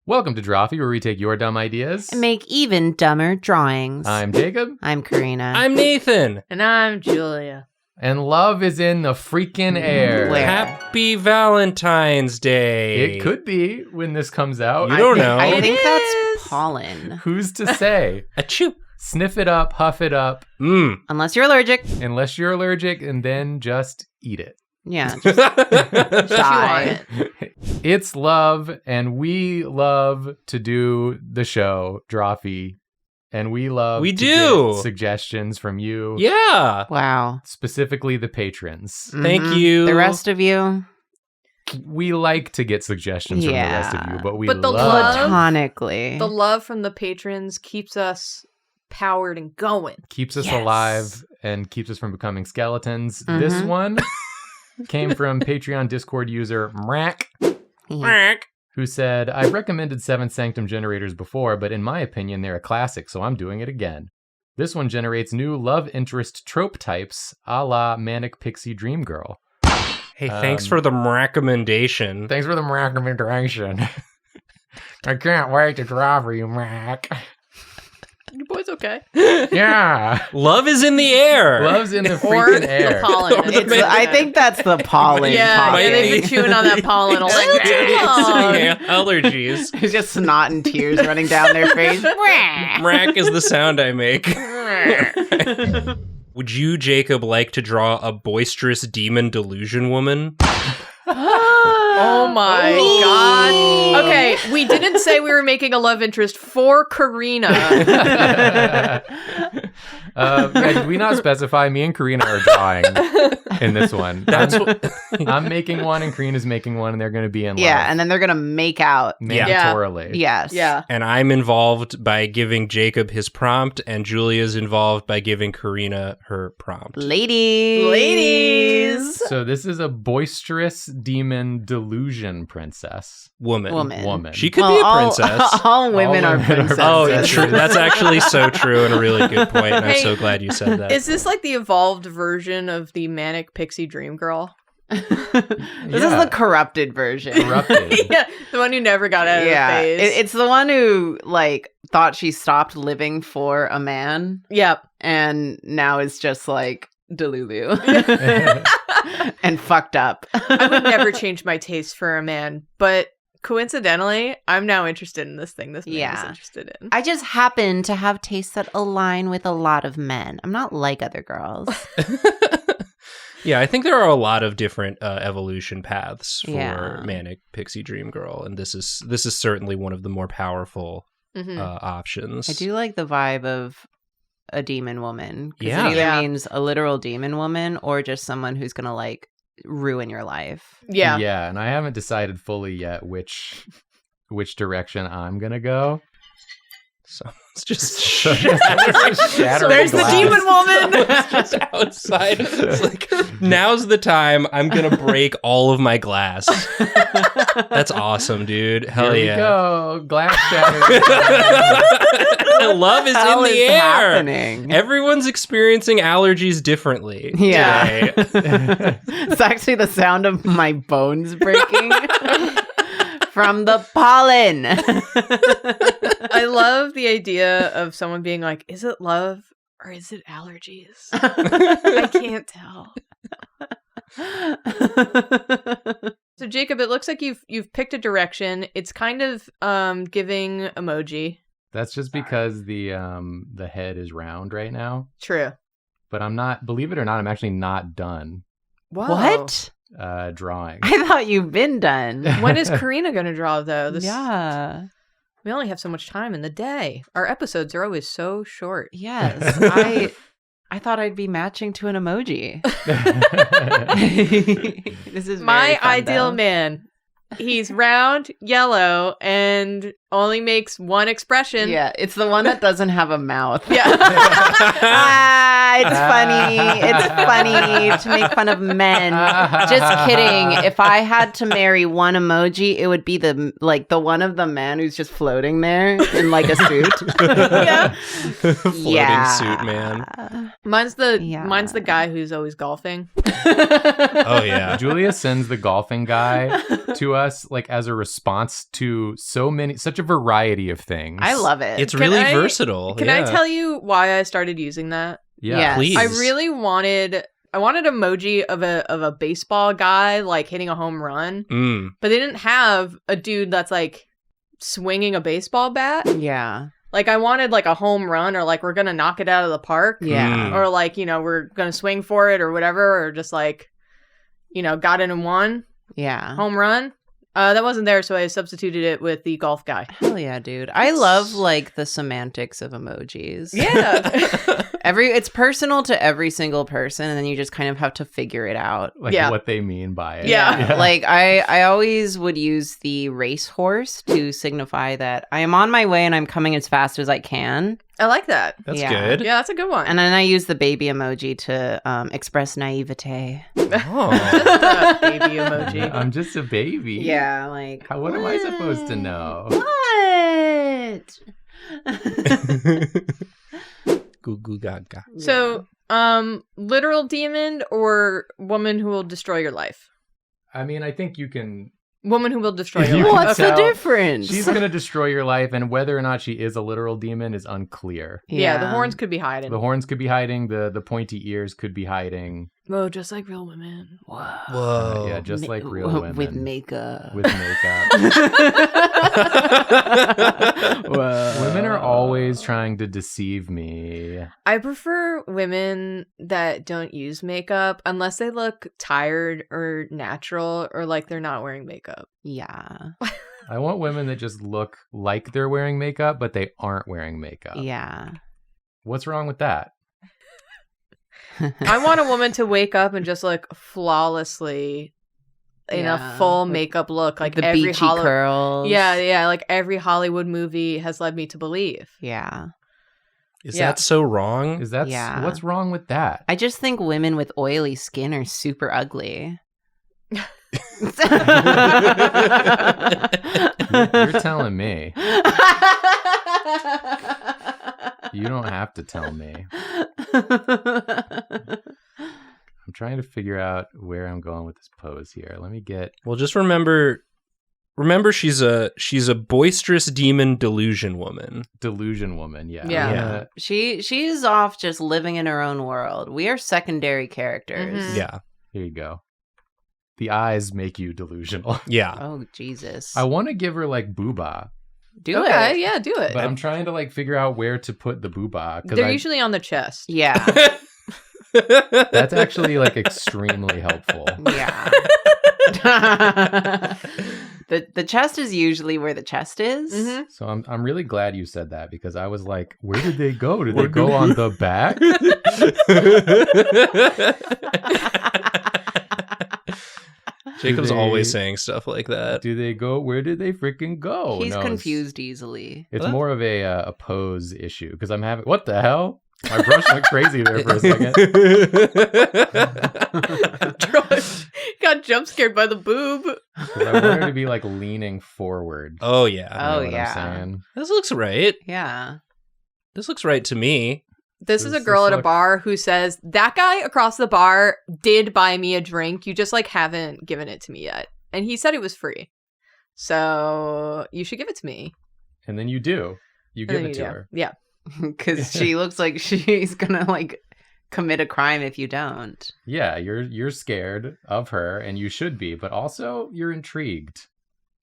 Welcome to Drawfee, where we take your dumb ideas And make even dumber drawings. I'm Jacob. I'm Karina. I'm Nathan. And I'm Julia. And love is in the freaking air. Where? Happy Valentine's Day. It could be when this comes out. You don't know. I think is. that's pollen. Who's to say? Achoo. Sniff it up, huff it up, Unless you're allergic. unless you're allergic, and then just eat it. Yeah. Die. It's love, and we love to do the show, Drawfee, and we love We to do. get suggestions from you, Yeah. Wow. specifically the patrons. Thank Mhm. you. The rest of you, We like to get suggestions from the rest of you, but we But the love platonically. The love from the patrons keeps us powered and going. keeps us Yes. alive and keeps us from becoming skeletons. This Mhm. one came from Patreon Discord user Mrack, Yeah. who said, I've recommended Seven Sanctum generators before, but in my opinion, they're a classic, so I'm doing it again. This one generates new love interest trope types, a la Manic Pixie Dream Girl. Hey, thanks for the recommendation. Thanks for the recommendation. I can't wait to draw for you, Mac. Your boy's okay. Yeah. Love is in the air. Love's in the Or freaking the air. pollen. I think that's the pollen. Yeah, talking. yeah, they've been chewing on that pollen a little Yeah, long. allergies. It's just snot and tears running down their face. Rack is the sound I make. Would you, Jacob, like to draw a boisterous demon delusion woman? Oh my god. Okay, we didn't say we were making a love interest for Karina. Did we not specify? Me and Karina are drawing in this one. That's I'm making one and Karina's making one, and they're going to be in love. Yeah, and then they're going to make out. Mandatorily. Yes. Yeah. And I'm involved by giving Jacob his prompt, and Julia's involved by giving Karina her prompt. Ladies. So this is a boisterous demon delusion princess. Woman. She could be a Well, princess. All women All are women are princesses. Oh, true. That's actually so true and a really good point, and I'm Hey, so glad you said that. Is this like the evolved version of the Manic Pixie Dream Girl? This is the corrupted version. Corrupted. Yeah, the one who never got out of the phase. It's the one who like thought she stopped living for a man Yep. and now is just like Delulu and fucked up. I would never change my taste for a man, but coincidentally, I'm now interested in this thing this man is Yeah. interested in. I just happen to have tastes that align with a lot of men. I'm not like other girls. Yeah, I think there are a lot of different evolution paths for Yeah. Manic Pixie Dream Girl, and this is certainly one of the more powerful Mhm. options. I do like the vibe of a demon woman. 'Cause Yeah. it either Yeah. means a literal demon woman or just someone who's going to like ruin your life. Yeah. Yeah, and I haven't decided fully yet which direction I'm going to go. So it's just Shattering There's the glass. demon woman. It's just outside. It's like, now's the time. I'm gonna break all of my glass. That's awesome, dude. Hell Here yeah. we go. Glass shattering. Love is in Hell the is air. happening? Everyone's experiencing allergies differently. Yeah. today. It's actually the sound of my bones breaking from the pollen. I love the idea of someone being like, is it love or is it allergies? I can't tell. So Jacob, it looks like you've picked a direction. It's kind of giving emoji. That's just because the head is round right now. True. But I'm not, believe it or not, I'm actually not done Whoa. What? drawing. I thought you've been done. When is Karina going to draw, though? Yeah. We only have so much time in the day. Our episodes are always so short. Yes. I thought I'd be matching to an emoji. This is My very fun, ideal though. man. He's round, yellow, and only makes one expression. Yeah, it's the one that doesn't have a mouth. Yeah. It's funny. It's funny to make fun of men. Just kidding. If I had to marry one emoji, it would be the one of the men who's just floating there in like a suit. Yeah. Floating suit man. Mine's the guy who's always golfing. Oh yeah. Julia sends the golfing guy to us like as a response to such such a variety of things. I love it. It's Can really I- versatile. Can yeah. I tell you why I started using that? Yeah. Yes. Please. I really wanted emoji of a baseball guy like hitting a home run, Mm. but they didn't have a dude that's like swinging a baseball bat. Yeah. Like I wanted like a home run or like we're gonna knock it out of the park. Yeah. Mm. Or like, we're gonna swing for it or whatever, or just like, got it and won, Yeah. home run. That wasn't there, so I substituted it with the golf guy. Hell yeah, dude. I love like the semantics of emojis. Yeah. It's personal to every single person, and then you just kind of have to figure it out. Like Yeah. what they mean by it. Yeah. Like I always would use the racehorse to signify that I am on my way and I'm coming as fast as I can. I like that. That's Yeah. good. Yeah, that's a good one. And then I use the baby emoji to express naivete. Oh. Just a baby emoji. I'm just a baby. Yeah, like What am I supposed to know? What? Goo goo gaga. So, literal demon or woman who will destroy your life? I mean, I think you can. Woman who will destroy You your can life. What's tell the difference? She's going to destroy your life, and whether or not she is a literal demon is unclear. Yeah, the horns could be hiding. The horns could be hiding, the pointy ears could be hiding. Oh, just like real women. Whoa. Whoa. Yeah, just like real women. With makeup. With makeup. Whoa. Women are always trying to deceive me. I prefer women that don't use makeup unless they look tired or natural or like they're not wearing makeup. Yeah. I want women that just look like they're wearing makeup, but they aren't wearing makeup. Yeah. What's wrong with that? I want a woman to wake up and just look flawlessly in Yeah, a full like makeup look, like the every beachy curls. Yeah, like every Hollywood movie has led me to believe. Yeah. Is Yeah. that so wrong? Is that Yeah. what's wrong with that? I just think women with oily skin are super ugly. You're telling me. You don't have to tell me. I'm trying to figure out where I'm going with this pose here. Let me get. Well, just remember she's a boisterous demon delusion woman. Delusion woman. Yeah. Yeah. Yeah. She's off just living in her own world. We are secondary characters. Mhm. Yeah. Here you go. The eyes make you delusional. Yeah. Oh Jesus. I want to give her like booba, Do Okay, it. yeah, do it. but I'm trying to like figure out where to put the booba They're usually on the chest. Yeah. that's actually like extremely helpful. Yeah. the chest is usually where the chest is. Mhm. So I'm really glad you said that because I was like, where did they go? Did they go on the back? Jacob's Do they- always saying stuff like that. Do they go? Where did they freaking go? He's No, it's- confused easily. It's What? more of a pose issue because I'm having. What the hell? My brush went crazy there for a second. Got jump scared by the boob. 'Cause I want her to be like leaning forward. Oh yeah. You know Oh, what yeah. I'm saying? This looks right. Yeah. This looks right to me. This is a Does girl this at a look- bar who says, that guy across the bar did buy me a drink. You just like haven't given it to me yet. And he said it was free. So you should give it to me. And then you do. You And give then it you to do. her. Yeah. Because she looks like she's gonna like commit a crime if you don't. Yeah, you're scared of her, and you should be, but also you're intrigued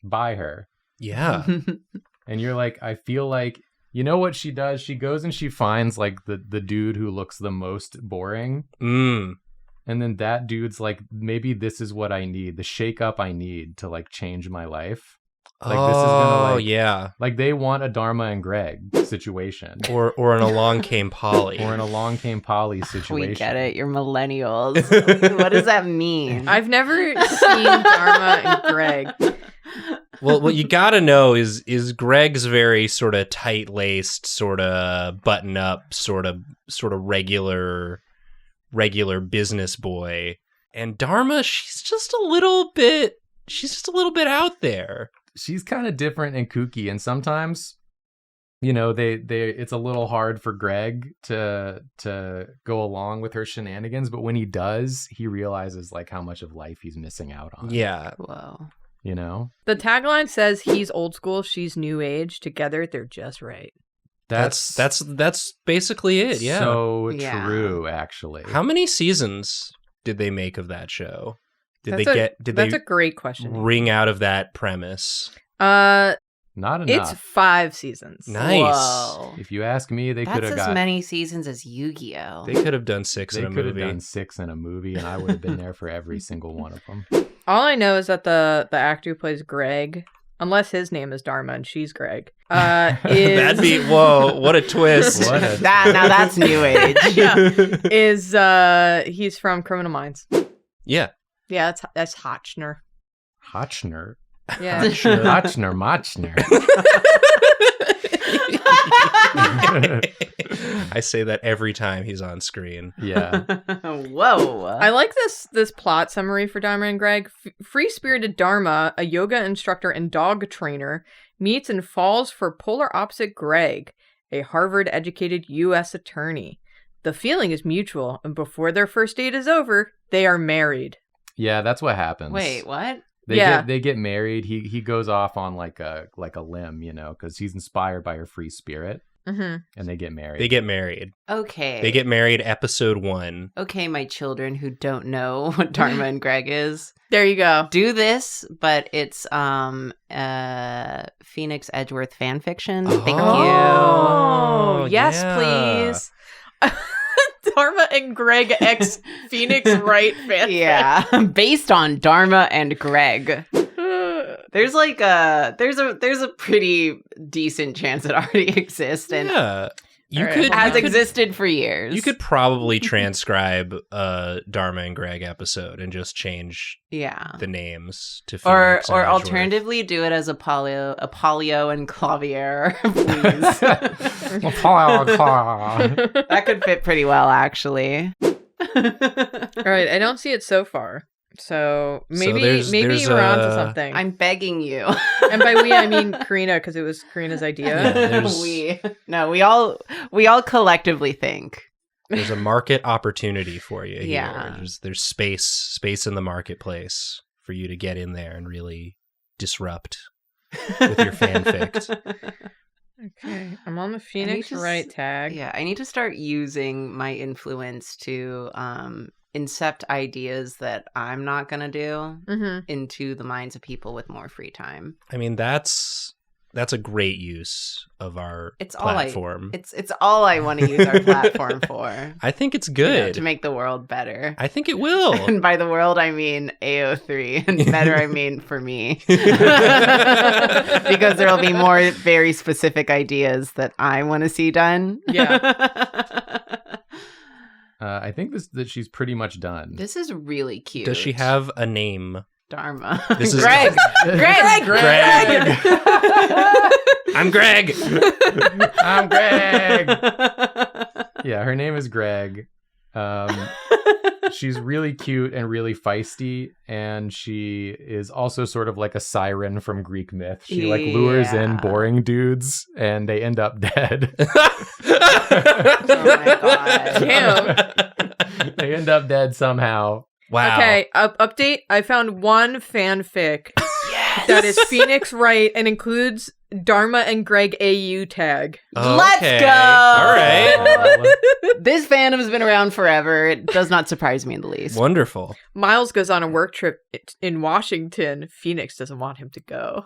by her. Yeah. And you're like, I feel like, you know what she does? She goes and she finds like the dude who looks the most boring. Mm. And then that dude's like, maybe this is what I need, the shake up I need to like change my life. Like, oh, this is gonna, like- yeah. Like they want a Dharma and Greg situation. Or an Along Came Polly. Or an Along Came Polly situation. We get it. You're millennials. What does that mean? I've never seen Dharma and Greg. Well, what you gotta know is Greg's very sort of tight-laced, sort of button-up, sort of regular business boy, and Dharma, she's just a little bit out there. She's kind of different and kooky, and sometimes, you know, they it's a little hard for Greg to go along with her shenanigans, but when he does, he realizes like how much of life he's missing out on. Yeah, Whoa. You know? The tagline says he's old school, she's new age. Together, they're just right. That's basically it. Yeah. So Yeah. true, actually. How many seasons did they make of that show? Did That's they a great question. wring out of that premise? Not It's enough. 5 seasons. Nice. Whoa. If you ask me, they could That's have as got. many seasons as Yu-Gi-Oh. They could have done 6 They in a could have movie. done 6 in a movie, and I would have been there for every single one of them. All I know is that the actor who plays Greg, unless his name is Dharma and she's Greg, is That'd be whoa! What a twist! What a- Now that's new age. is he's from Criminal Minds. Yeah. Yeah, that's Hotchner. Hotchner. Yeah. Hotchner, Motchner. I say that every time he's on screen. Yeah. Whoa. I like this plot summary for Dharma and Greg. Free-spirited Dharma, a yoga instructor and dog trainer, meets and falls for polar opposite Greg, a Harvard-educated U.S. attorney. The feeling is mutual, and before their first date is over, they are married. Yeah, that's what happens. Wait, what? They get married. He goes off on like a limb, you know, because he's inspired by her free spirit, Mm-hmm. and they get married. They get married. Okay. They get married episode 1. Okay, my children who don't know what Dharma and Greg is. There you go. Do this, but it's Phoenix Edgeworth fan fiction. Thank Oh, yes, yeah. please. Dharma and Greg X Phoenix Wright you. fan. Yeah. Based on Dharma and Greg. There's like there's a pretty decent chance it already exists and Yeah. You All right. could has you could- existed for years. You could probably transcribe a Dharma and Greg episode and just change yeah. the names to Or Phoenix and Edgeworth. alternatively do it as Apollo and Clavier, please. That could fit pretty well, actually. All right, I don't see it so far. So maybe there's we're onto something. I'm begging you. And by we I mean Karina, because it was Karina's idea. Yeah, there's- we all collectively think. There's a market opportunity for you here. Yeah. There's space in the marketplace for you to get in there and really disrupt with your fanfic. Okay, I'm on the Phoenix to Wright tag. Yeah, I need to start using my influence to incept ideas that I'm not gonna do Mm-hmm. into the minds of people with more free time. I mean, that's a great use of our It's platform. It's all I want to use our platform for. I think it's You know, good. to make the world better. I think it will. And by the world, I mean AO3. And better, I mean for me. Because there will be more very specific ideas that I want to see done. Yeah. I think that she's pretty much done. This is really cute. Does she have a name? Dharma? This is- Greg! Greg! I'm Greg! I'm Greg. Yeah, her name is Greg. She's really cute and really feisty, and she is also sort of like a siren from Greek myth. She like lures in Yeah. boring dudes, and they end up dead. Oh my god. Damn. They end up dead somehow. Wow. Okay, update. I found one fanfic that is Phoenix Wright and includes Dharma and Greg AU tag. Let's Okay. go! All right. This fandom's been around forever. It does not surprise me in the least. Wonderful. Miles goes on a work trip in Washington. Phoenix doesn't want him to go.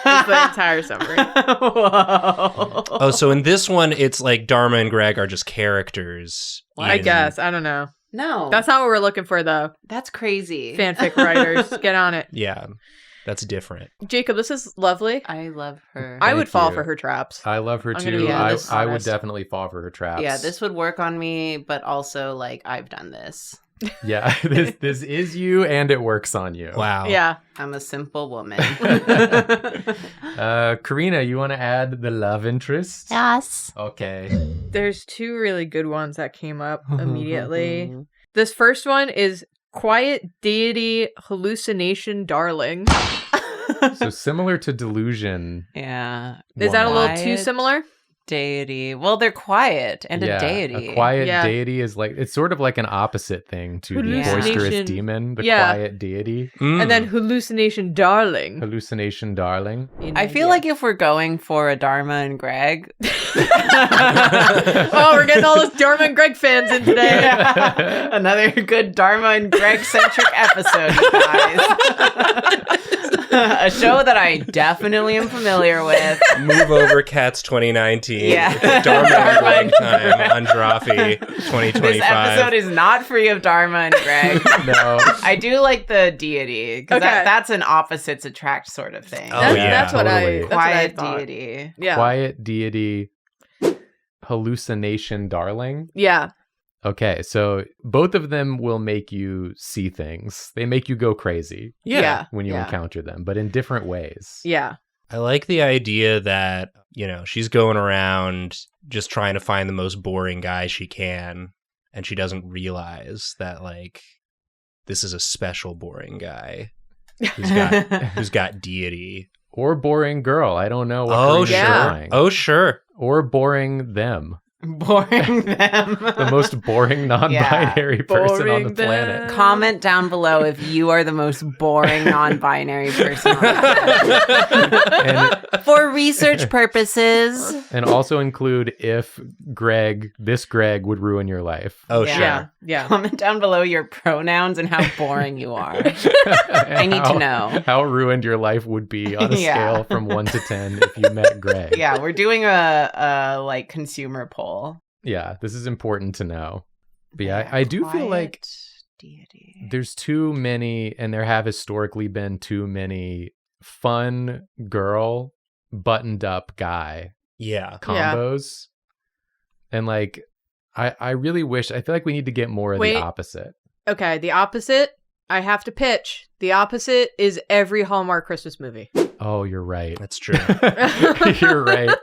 That's the entire summary. Whoa. Oh, so in this one, it's like Dharma and Greg are just characters. I in- guess. I don't know. No. That's not what we're looking for, though. That's crazy. Fanfic writers, get on it. Yeah, that's different. Jacob, this is lovely. I love her. I Thank would fall you. for her traps. I love her I'm gonna too. be I honest. would definitely fall for her traps. Yeah, this would work on me, but also like I've done this. Yeah, this is you, and it works on you. Wow. Yeah. I'm a simple woman. Karina, you want to add the love interest? Yes. Okay. There's two really good ones that came up immediately. This first one is Quiet Deity Hallucination Darling. So similar to delusion. Yeah. Is that a little too Quiet. similar? deity. Well, they're quiet and a deity. A quiet deity is like, it's sort of like an opposite thing to the boisterous demon, the quiet deity. And then hallucination darling. Hallucination darling. I feel like if we're going for a Dharma and Greg. Oh, we're getting all those Dharma and Greg fans in today. Yeah. Another good Dharma and Greg centric episode, you guys. A show that I definitely am familiar with. Move over, Cats 2019. Yeah. Dharma and Greg time on Drawfee 2025. This episode is not free of Dharma and Greg. No. I do like the deity, because that's an opposites attract sort of thing. Oh, That's what I Quiet thought. deity. Yeah. Quiet deity, hallucination darling. Yeah. Okay, so both of them will make you see things. They make you go crazy when you encounter them, but in different ways. Yeah. I like the idea that, she's going around just trying to find the most boring guy she can, and she doesn't realize that, like, this is a special boring guy who's got deity. Or boring girl. I don't know what Oh, Karina's sure. doing. Oh, sure. Or boring them. Boring them. The most boring non-binary person on the Boring planet. them. Comment down below if you are the most boring non-binary person on the planet. For research purposes. And also include if this Greg would ruin your life. Oh, Yeah. sure. Yeah. Comment down below your pronouns and how boring you are. I need to know. How ruined your life would be on a scale from 1 to 10 if you met Greg. Yeah, we're doing a like consumer poll. Yeah, this is important to know. But yeah, I do feel like deity. there's too many, and there have historically been too many fun girl, buttoned up guy combos. And like, I really wish, I feel like we need to get more of the opposite. Okay, the opposite, I have to pitch. The opposite is every Hallmark Christmas movie. Oh, you're right. That's true. You're right.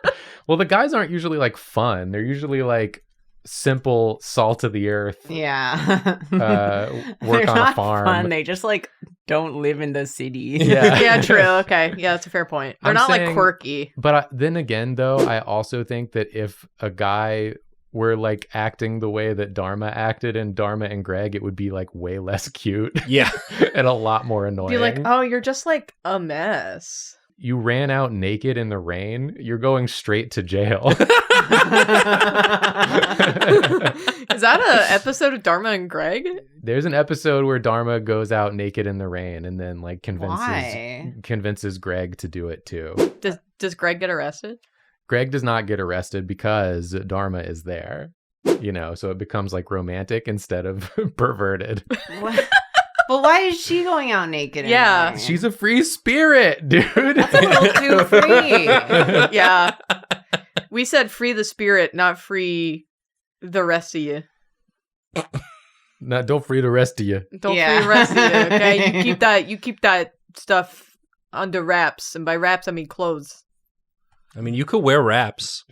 Well, the guys aren't usually like fun. They're usually like simple, salt of the earth. Yeah. Work They're on not a farm. Fun. They just like don't live in the city. Yeah. Yeah, true. Okay. Yeah, that's a fair point. They're I'm not saying- like quirky. But then again, though, I also think that if a guy were like acting the way that Dharma acted in Dharma and Greg, it would be like way less cute Yeah. and a lot more annoying. Be like, oh, you're just like a mess. You ran out naked in the rain. You're going straight to jail. Is that an episode of Dharma and Greg? There's an episode where Dharma goes out naked in the rain and then like Why? convinces Greg to do it too. Does Greg get arrested? Greg does not get arrested because Dharma is there, so it becomes like romantic instead of perverted. What? But why is she going out naked? Yeah. In the rain? She's a free spirit, dude. That's a little too free. Yeah. We said free the spirit, not free the rest of you. No, don't free the rest of you. Don't free the rest of you, okay? You keep that stuff under wraps. And by wraps, I mean clothes. I mean, you could wear wraps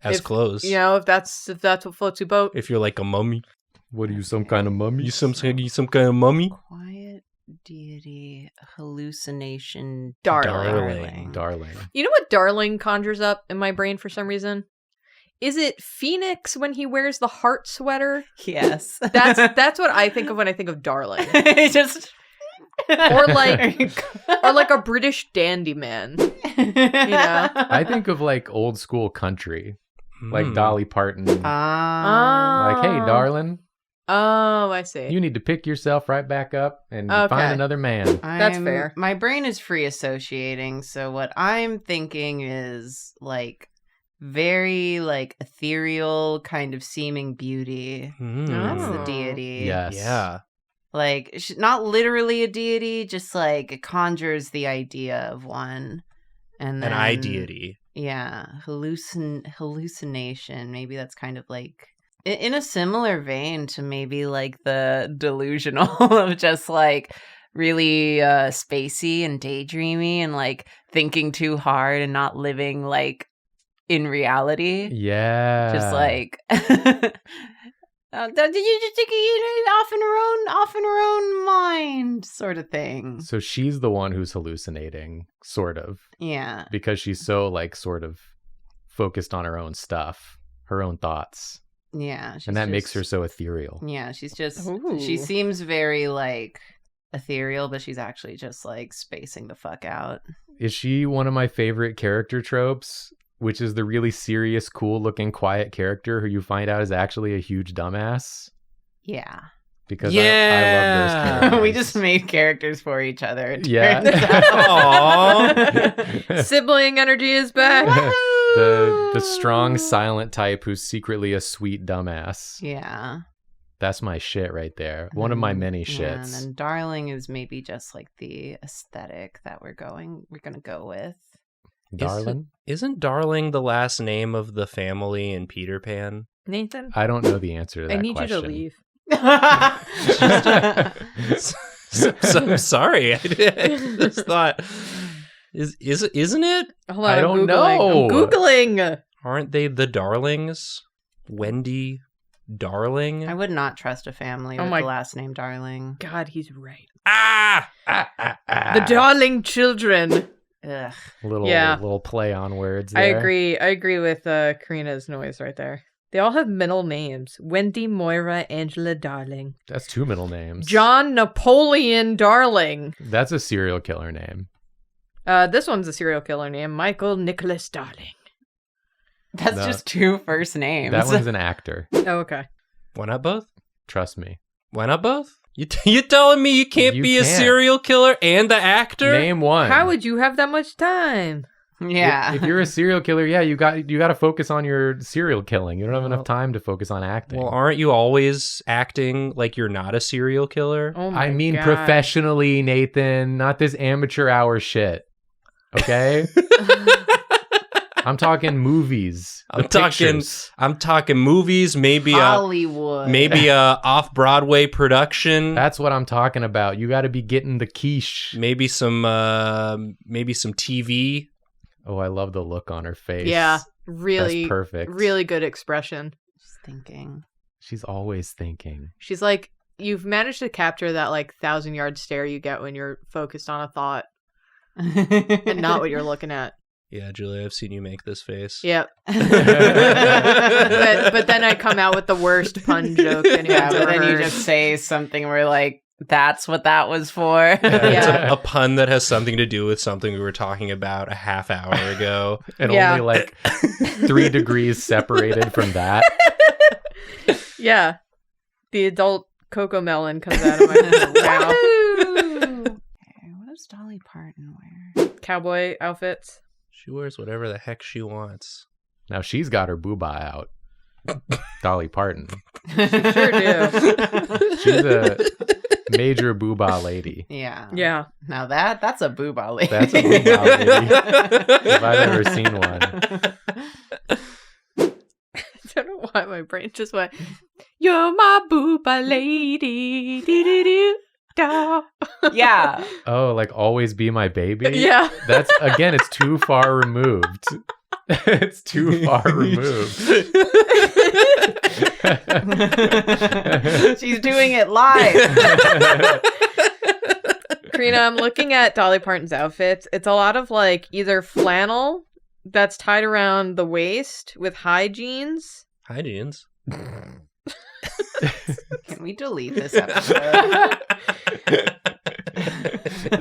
as clothes. If that's what floats your boat. If you're like a mummy. What are you, some kind of mummy? You some kind of mummy? Quiet deity, hallucination, Darling. Darling. You know what darling conjures up in my brain for some reason? Is it Phoenix when he wears the heart sweater? Yes. That's what I think of when I think of darling. Just Or like a British dandy man. I think of like old school country, like Dolly Parton. Like, hey, darling, Oh, I see. you need to pick yourself right back up and Okay. find another man. That's fair. My brain is free associating, so what I'm thinking is like very like ethereal kind of seeming beauty. That's the Oh. deity. Yes. Yeah. Like not literally a deity, just like it conjures the idea of one. And then, An eye deity. Yeah, hallucination. Maybe that's kind of like in a similar vein to maybe like the delusional of just like really spacey and daydreamy and like thinking too hard and not living like in reality. Yeah. Just like did you just take it off in her own mind sort of thing. So she's the one who's hallucinating, sort of, Yeah. because she's so like sort of focused on her own stuff, her own thoughts. Yeah. And that makes her so ethereal. Yeah, she's just, Ooh. she seems very like ethereal, but she's actually just like spacing the fuck out. Is she one of my favorite character tropes, which is the really serious, cool looking, quiet character who you find out is actually a huge dumbass? Yeah. Because I love those characters. We just made characters for each other. It Yeah. turns out. Sibling energy is back. the strong, silent type who's secretly a sweet dumbass. Yeah. That's my shit right there. One of my many Yeah, and shits. then Darling is maybe just like the aesthetic that we're gonna go with. Darling? Isn't Darling the last name of the family in Peter Pan? Nathan, I don't know the answer to that I need question. you to leave. So sorry. I just thought, isn't it? Hold on, I I'm don't Googling. know. I'm Googling. Aren't they the Darlings? Wendy Darling? I would not trust a family Oh with my- the last name Darling. God, he's right. Ah! The darling children. Ugh. Little play on words there. I agree with Karina's noise right there. They all have middle names. Wendy, Moira, Angela, Darling. That's 2 middle names. John Napoleon Darling. That's a serial killer name. This one's a serial killer name. Michael Nicholas Darling. That's No. just 2 first names. That one's an actor. Oh, okay. Why not both? Trust me. Why not both? You telling me you can't You be a can't. serial killer and the actor? Name one. How would you have that much time? Yeah. If you're a serial killer, yeah, you got to focus on your serial killing. You don't have Well- enough time to focus on acting. Well, aren't you always acting like you're not a serial killer? Oh my I mean God. professionally, Nathan, not this amateur hour shit. Okay? I'm talking movies. I'm the talking- pictures. I'm talking movies, maybe Hollywood. a off-Broadway production. That's what I'm talking about. You got to be getting the quiche. maybe some TV. Oh, I love the look on her face. Yeah, That's really, perfect. really good expression. Just thinking. She's always thinking. She's like, you've managed to capture that like 1,000-yard stare you get when you're focused on a thought and not what you're looking at. Yeah, Julia, I've seen you make this face. Yep. but then I come out with the worst pun joke anyone's Yeah, but ever then you heard. just say something where like, that's what that was for. It's Yeah. a pun that has something to do with something we were talking about a half hour ago. And Yeah. only like 3 degrees separated from that. Yeah. The adult cocoa melon comes out of my mouth. Okay, what does Dolly Parton wear? Cowboy outfits. She wears whatever the heck she wants. Now she's got her booba out. Dolly Parton. Sure do. She's a major booba lady. Yeah. Yeah. Now that's a booba lady. That's a booba lady. If I've ever seen one. I don't know why my brain just went, you're my booba lady. Do-do-do-da. Yeah. Oh, like always be my baby? Yeah. That's, again, it's too far removed. It's too far removed. She's doing it live. Karina, I'm looking at Dolly Parton's outfits. It's a lot of like either flannel that's tied around the waist with high jeans. Hi, jeans. Can we delete this episode?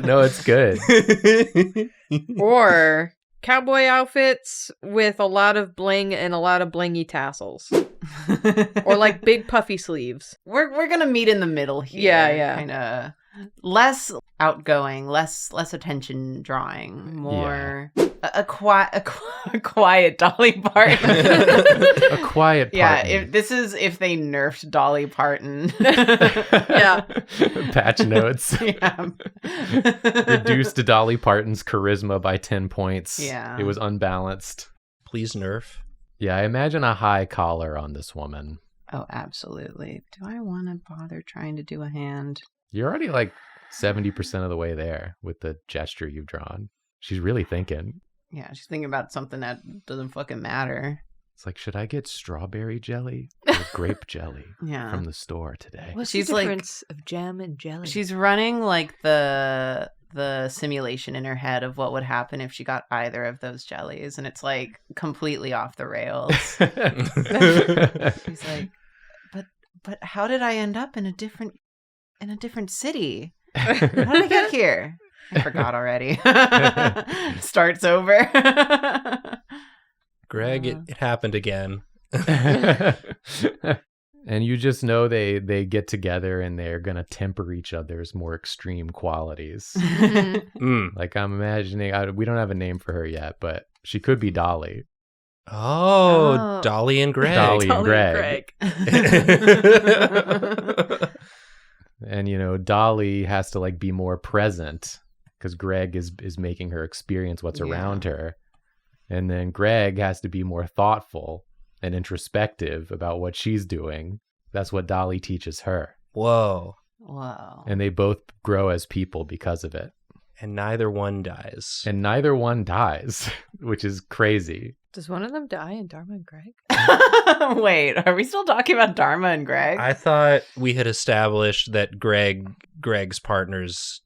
No, it's good. Or cowboy outfits with a lot of bling and a lot of blingy tassels. Or like big puffy sleeves. We're gonna meet in the middle here. Yeah. Kind of less outgoing, less attention drawing, more a quiet Dolly Parton. A quiet Yeah, Parton. if they nerfed Dolly Parton. Yeah. Patch notes. Yeah. Reduced Dolly Parton's charisma by 10 points. Yeah. It was unbalanced. Please nerf. Yeah, I imagine a high collar on this woman. Oh, absolutely. Do I want to bother trying to do a hand? You're already like 70% of the way there with the gesture you've drawn. She's really thinking. Yeah, she's thinking about something that doesn't fucking matter. It's like, should I get strawberry jelly or grape jelly Yeah. from the store today? What's She's the like- difference of jam and jelly? She's running like the the simulation in her head of what would happen if she got either of those jellies, and it's like completely off the rails. She's like, but how did I end up in a different city? How did I get here? I forgot already. Starts over. Greg, it happened again. And you just know they get together and they're going to temper each other's more extreme qualities. Like I'm imagining, we don't have a name for her yet, but she could be Dolly. Oh, Dolly and Greg. Dolly and Greg. And, you know, Dolly has to like be more present because Greg is making her experience what's around her. And then Greg has to be more thoughtful and introspective about what she's doing. That's what Dolly teaches her. Whoa. And they both grow as people because of it. And neither one dies. Which is crazy. Does one of them die in Dharma and Greg? Wait, are we still talking about Dharma and Greg? I thought we had established that Greg's partners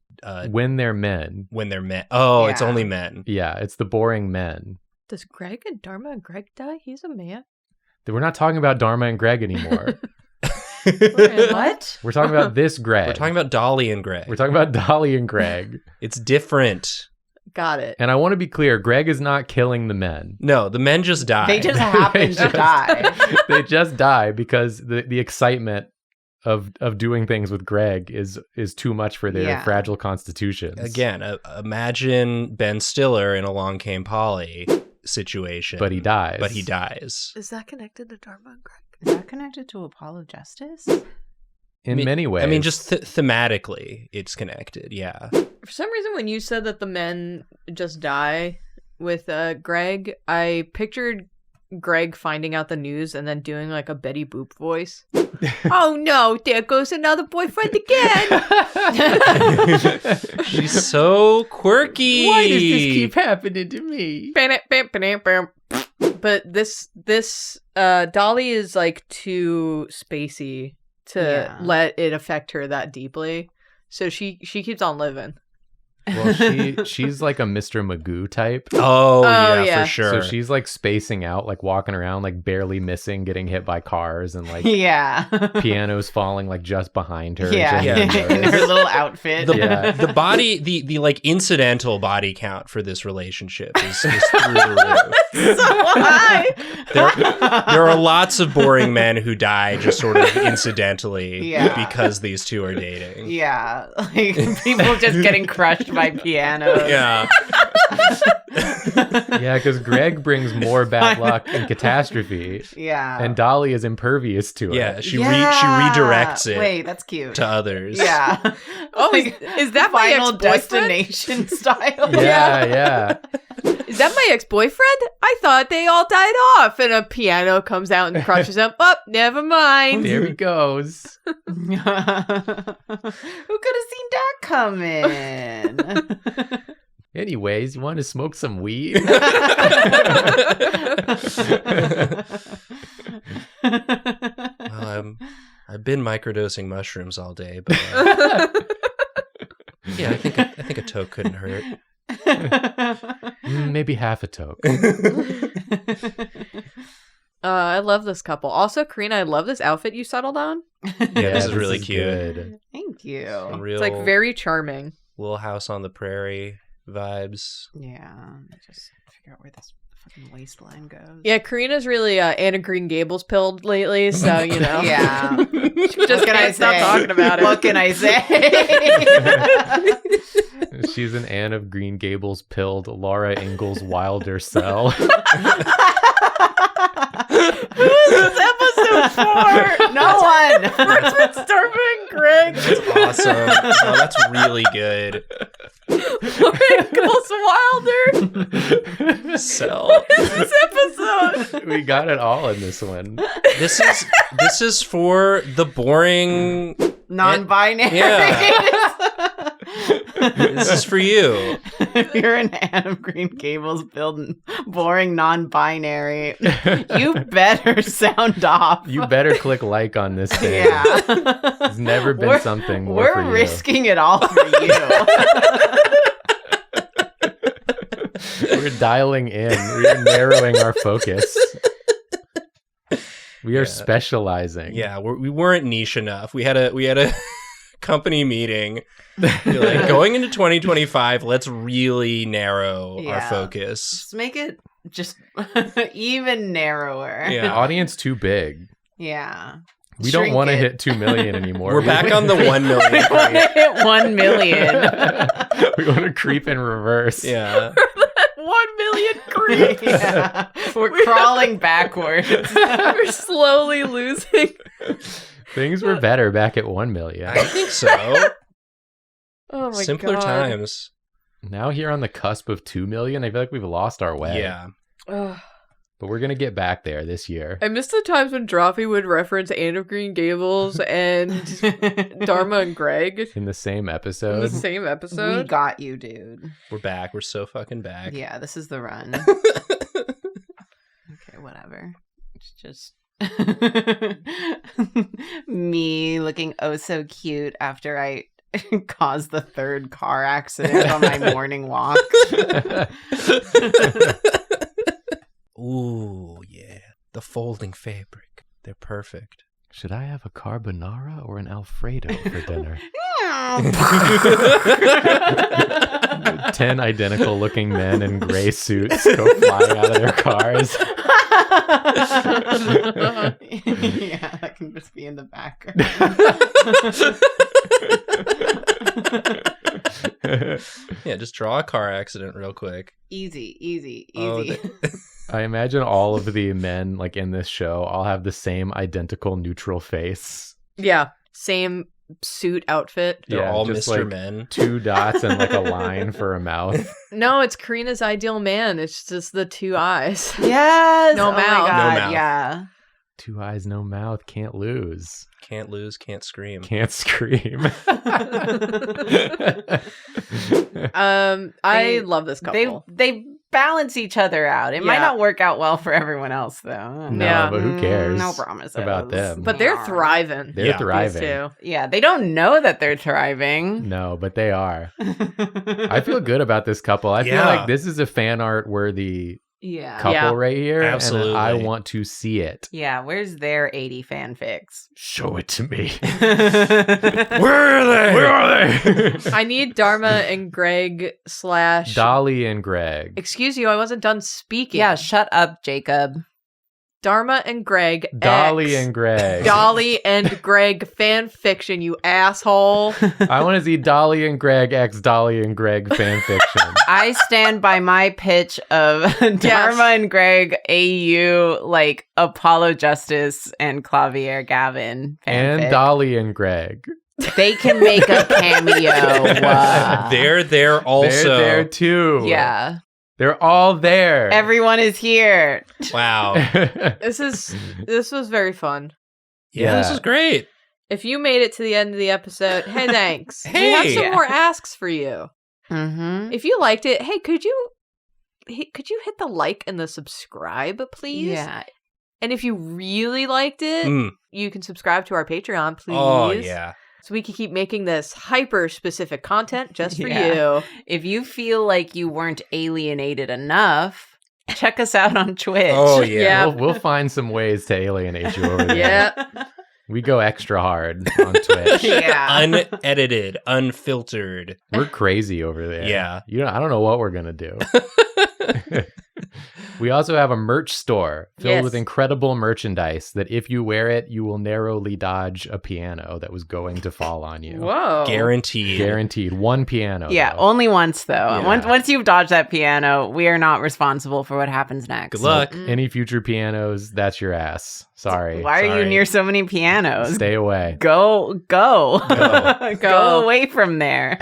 when they're men. Oh, yeah. It's only men. Yeah, it's the boring men. Does Greg and Dharma and Greg die? He's a man. We're not talking about Dharma and Greg anymore. What? We're talking about this Greg. We're talking about Dolly and Greg. We're talking about Dolly and Greg. It's different. Got it. And I want to be clear, Greg is not killing the men. No, the men just die. They just happen to die. They just die because the excitement of doing things with Greg is too much for their fragile constitutions. Again, imagine Ben Stiller in Along Came Polly situation. But he dies. Is that connected to Dharma and Greg? Is that connected to Apollo Justice? In many ways. I mean, just thematically, it's connected, yeah. For some reason, when you said that the men just die with Greg, I pictured Greg finding out the news and then doing like a Betty Boop voice. Oh no, there goes another boyfriend again. She's so quirky. Why does this keep happening to me? But this Dolly is like too spacey to let it affect her that deeply. So she keeps on living. Well, she's like a Mr. Magoo type. Oh yeah, for sure. So she's like spacing out, like walking around, like barely missing, getting hit by cars, and like pianos falling like just behind her. In her little outfit. The body, the like incidental body count for this relationship is through the roof. So high. There are lots of boring men who die just sort of incidentally because these two are dating. Yeah, like people just getting crushed by pianos. Yeah. Yeah, because Greg brings more bad luck and catastrophe. Yeah. And Dolly is impervious to it. Yeah, she redirects it. Wait, that's cute. To others. Yeah. Oh, is that my Final ex-boyfriend? Destination style? Yeah. Is that my ex-boyfriend? I thought they all died off. And a piano comes out and crushes him. Oh, never mind. There he goes. Who could have seen that coming? Anyways, you want to smoke some weed? Well, I've been microdosing mushrooms all day, but yeah, I think a toke couldn't hurt. Maybe half a toke. I love this couple. Also, Karina, I love this outfit you settled on. Yeah, this is really cute. Good. Thank you. Real It's like very charming. Little House on the Prairie vibes. Yeah, just figure out where this fucking waistline goes. Yeah, Karina's really Anna Green Gables pilled lately, so you know. Yeah. Just can't stop talking about it. What can I say? She's an Anne of Green Gables pilled Laura Ingalls Wilder cell. Who is this episode for? No one. It's Starving Greg. That's awesome. Oh, that's really good. Ingalls Wilder. Cell. What is this episode? We got it all in this one. This is for the boring Non-binary. Yeah. This is for you. If you're an Anne of Green Gables building boring non-binary, you better sound off. You better click like on this thing. Yeah. There's never been something more for We're you. risking it all for you. We're dialing in. We are narrowing our focus. We are specializing. Yeah, we weren't niche enough. We had a company meeting. Like, going into 2025, let's really narrow our focus. Just make it just even narrower. Yeah. Audience too big. Yeah. We don't Shrink want to it. hit 2 million anymore. We're back on the 1 million. We want to hit 1 million. We want to creep in reverse. Yeah. 1 million creep. Yeah. We're crawling backwards. We're slowly losing. Things were better back at 1 million. I think so. Oh my Simpler god. times. Now here on the cusp of 2 million, I feel like we've lost our way. Yeah. Ugh. But we're going to get back there this year. I miss the times when Drawfee would reference Anne of Green Gables and Dharma and Greg In the same in episode. the same We episode. got you, dude. We're back. We're so fucking back. Yeah, this is the run. Okay, whatever. It's just me looking oh so cute after I caused the 3rd car accident on my morning walk. Ooh, yeah. The folding fabric. They're perfect. Should I have a carbonara or an Alfredo for dinner? 10 identical looking men in gray suits go flying out of their cars. Yeah, that can just be in the background. Yeah, just draw a car accident real quick. Easy. Oh, I imagine all of the men like in this show all have the same identical neutral face. Yeah, same suit outfit. They're Yeah, all just, Mr. like, Men. 2 dots and like a line for a mouth. No, it's Karina's ideal man. It's just the 2 eyes. Yes. No oh my mouth. God, No mouth. Yeah. 2 eyes, no mouth, can't lose. Can't lose, can't scream. Can't scream. I love this couple. They balance each other out. It might Yeah. not work out well for everyone else, though. No, Yeah. but who cares No promises about them? But they're Yeah. thriving. They're Yeah. These thriving. two. Yeah, they don't know that they're thriving. No, but they are. I feel good about this couple. I feel Yeah. like this is a fan art worthy Yeah. couple Yeah. right here. Absolutely. And I want to see it. Yeah, where's their 80 fanfics? Show it to me. Where are they? Where are they? I need Dharma and Greg / Dolly and Greg. Excuse you, I wasn't done speaking. Yeah, shut up, Jacob. Dharma and Greg. Dolly X. and Greg. Dolly and Greg fan fiction, you asshole. I want to see Dolly and Greg X Dolly and Greg fan fiction. I stand by my pitch of Dharma and Greg AU, like Apollo Justice and Clavier Gavin fanfic. And Dolly and Greg. They can make a cameo. They're there also. They're there too. Yeah. They're all there. Everyone is here. Wow. This was very fun. Yeah, this Yeah. is great. If you made it to the end of the episode, hey, thanks. We Hey. have some more asks for you. Mm-hmm. If you liked it, hey, could you hit the like and the subscribe, please? Yeah. And if you really liked it, Mm. you can subscribe to our Patreon, please. Oh, yeah. So we can keep making this hyper-specific content just for Yeah. you. If you feel like you weren't alienated enough, check us out on Twitch. Oh, yeah. Yeah. We'll find some ways to alienate you over there. Yeah. We go extra hard on Twitch. Yeah. Unedited, unfiltered. We're crazy over there. Yeah. I don't know what we're going to do. We also have a merch store filled Yes. with incredible merchandise that if you wear it, you will narrowly dodge a piano that was going to fall on you. Whoa. Guaranteed. Guaranteed. One piano. Yeah, though. only once though. Yeah. Once you've dodged that piano, we are not responsible for what happens next. Good luck. Any future pianos, that's your ass. Sorry. Why are you Sorry. near so many pianos? Stay away. Go. Go. Go away from there.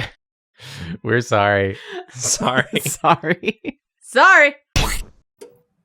We're sorry. Sorry. Sorry. Sorry.